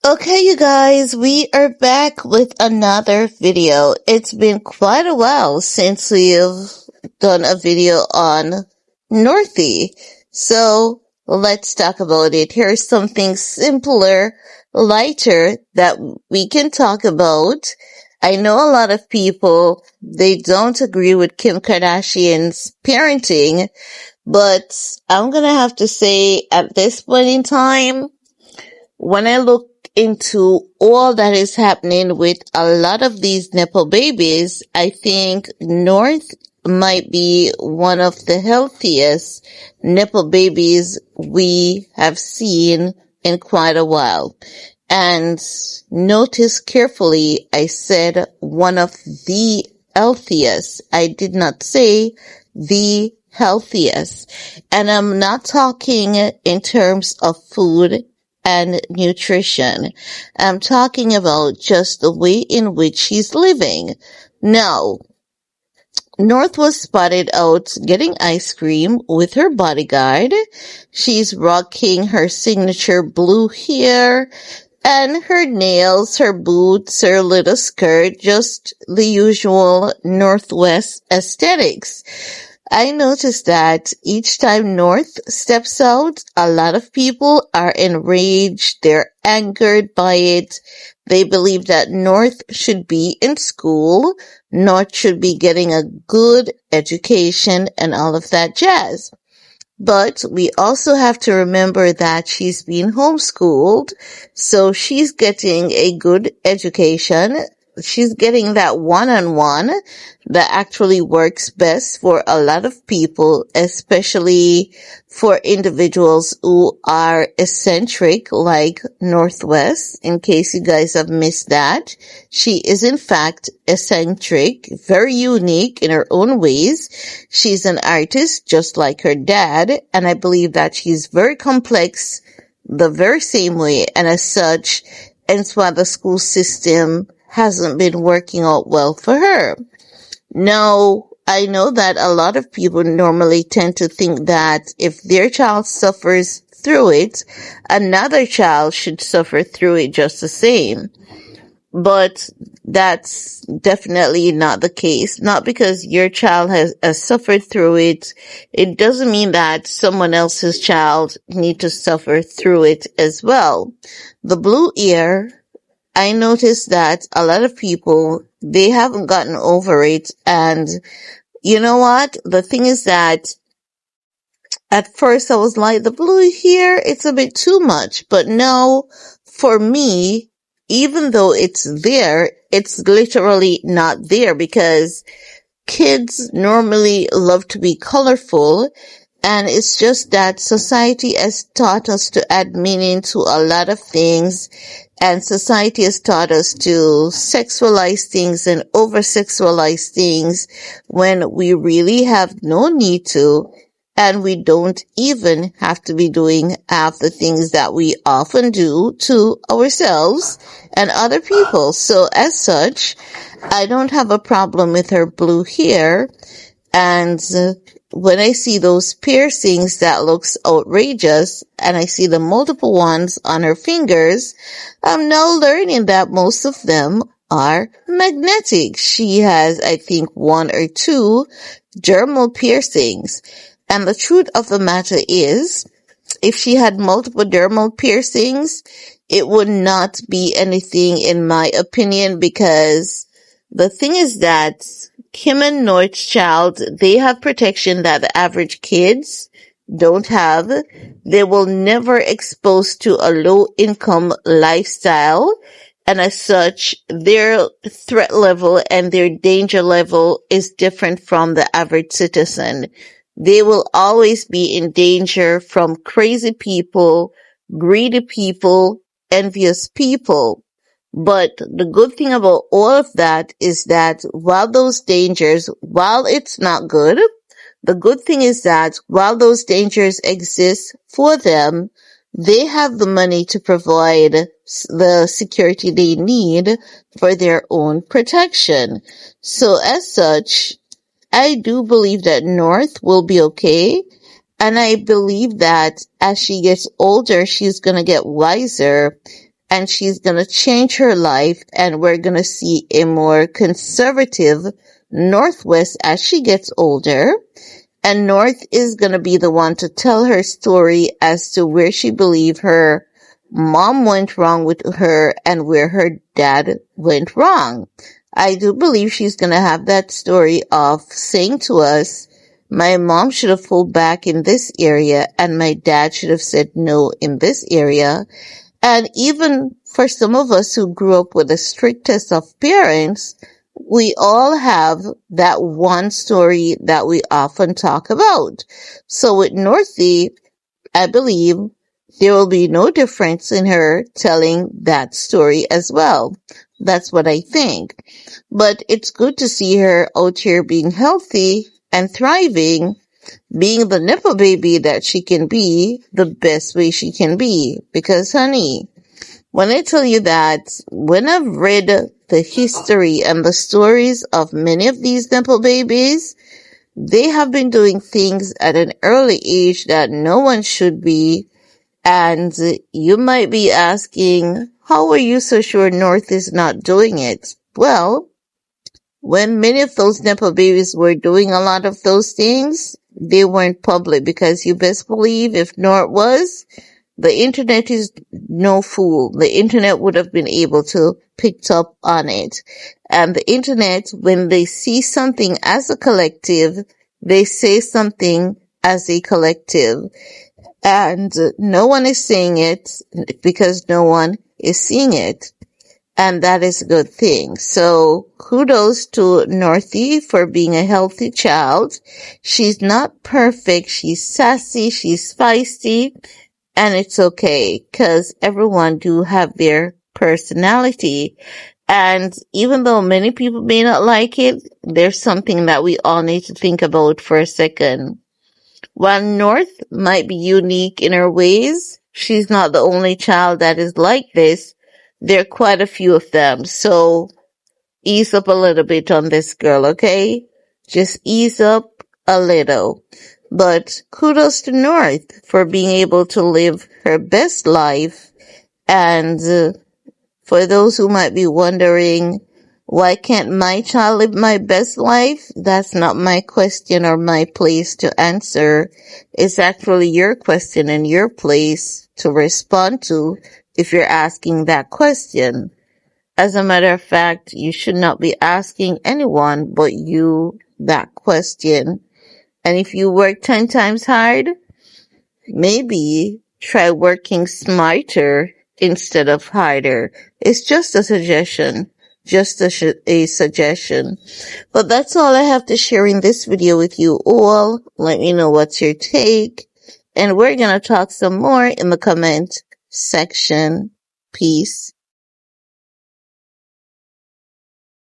Okay, you guys, we are back with another video. It's been quite a while since we've done a video on Northy. So let's talk about it. Here's something simpler, lighter that we can talk about. I know a lot of people, they don't agree with Kim Kardashian's parenting, but I'm gonna have to say at this point in time, when I look into all that is happening with a lot of these Nepo babies, I think North might be one of the healthiest Nepo babies we have seen in quite a while. And notice carefully, I said one of the healthiest. I did not say the healthiest. And I'm not talking in terms of food and nutrition. I'm talking about just the way in which she's living. Now, North was spotted out getting ice cream with her bodyguard. She's rocking her signature blue hair and her nails, her boots, her little skirt, just the usual Northwest aesthetics. I noticed that each time North steps out, a lot of people are enraged, they're angered by it. They believe that North should be in school, North should be getting a good education and all of that jazz. But we also have to remember that she's being homeschooled, so she's getting a good education. She's getting that one-on-one that actually works best for a lot of people, especially for individuals who are eccentric like Northwest. In case you guys have missed that, she is in fact eccentric, very unique in her own ways. She's an artist just like her dad, and I believe that she's very complex the very same way, and as such, hence why the school system hasn't been working out well for her. Now, I know that a lot of people normally tend to think that if their child suffers through it, another child should suffer through it just the same. But that's definitely not the case. Not because your child has suffered through it. It doesn't mean that someone else's child need to suffer through it as well. The blue ear, I noticed that a lot of people, they haven't gotten over it. And you know what? The thing is that at first I was like, the blue here, it's a bit too much. But no, for me, even though it's there, it's literally not there because kids normally love to be colorful. And it's just that society has taught us to add meaning to a lot of things. And society has taught us to sexualize things and over-sexualize things when we really have no need to. And we don't even have to be doing half the things that we often do to ourselves and other people. So as such, I don't have a problem with her blue hair. And when I see those piercings that looks outrageous and I see the multiple ones on her fingers, I'm now learning that most of them are magnetic. She has, I think, one or two dermal piercings. And the truth of the matter is, if she had multiple dermal piercings, it would not be anything in my opinion, because the thing is that Kim and North's child, they have protection that the average kids don't have. They will never exposed to a low income lifestyle. And as such, their threat level and their danger level is different from the average citizen. They will always be in danger from crazy people, greedy people, envious people. But the good thing about all of that is that while those dangers, while it's not good, the good thing is that while those dangers exist for them, they have the money to provide the security they need for their own protection. So as such, I do believe that North will be okay. And I believe that as she gets older, she's going to get wiser. and she's going to change her life, and we're going to see a more conservative Northwest as she gets older. And North is going to be the one to tell her story as to where she believes her mom went wrong with her and where her dad went wrong. I do believe she's going to have that story of saying to us, my mom should have pulled back in this area and my dad should have said no in this area. And even for some of us who grew up with the strictest of parents, we all have that one story that we often talk about. So with Northie, I believe there will be no difference in her telling that story as well. That's what I think. But it's good to see her out here being healthy and thriving, being the nipple baby that she can be the best way she can be. Because honey, when I tell you that, when I've read the history and the stories of many of these nipple babies, they have been doing things at an early age that no one should be. And you might be asking, how are you so sure North is not doing it? Well, when many of those Nepo babies were doing a lot of those things, they weren't public, because you best believe if North was, the internet is no fool. The internet would have been able to pick up on it. And the internet, when they see something as a collective, they say something as a collective. And no one is saying it because no one is seeing it. And that is a good thing. So kudos to Northie for being a healthy child. She's not perfect. She's sassy. She's feisty. And it's okay, because everyone do have their personality. And even though many people may not like it, there's something that we all need to think about for a second. While North might be unique in her ways, she's not the only child that is like this. There are quite a few of them. So ease up a little bit on this girl, okay? Just ease up a little. But kudos to North for being able to live her best life. And for those who might be wondering, why can't my child live my best life? That's not my question or my place to answer. It's actually your question and your place to respond to if you're asking that question. As a matter of fact, you should not be asking anyone but you that question. And if you work 10 times hard, maybe try working smarter instead of harder. It's just a suggestion. Just a suggestion. But that's all I have to share in this video with you all. Let me know what's your take. And we're going to talk some more in the comment section. Peace.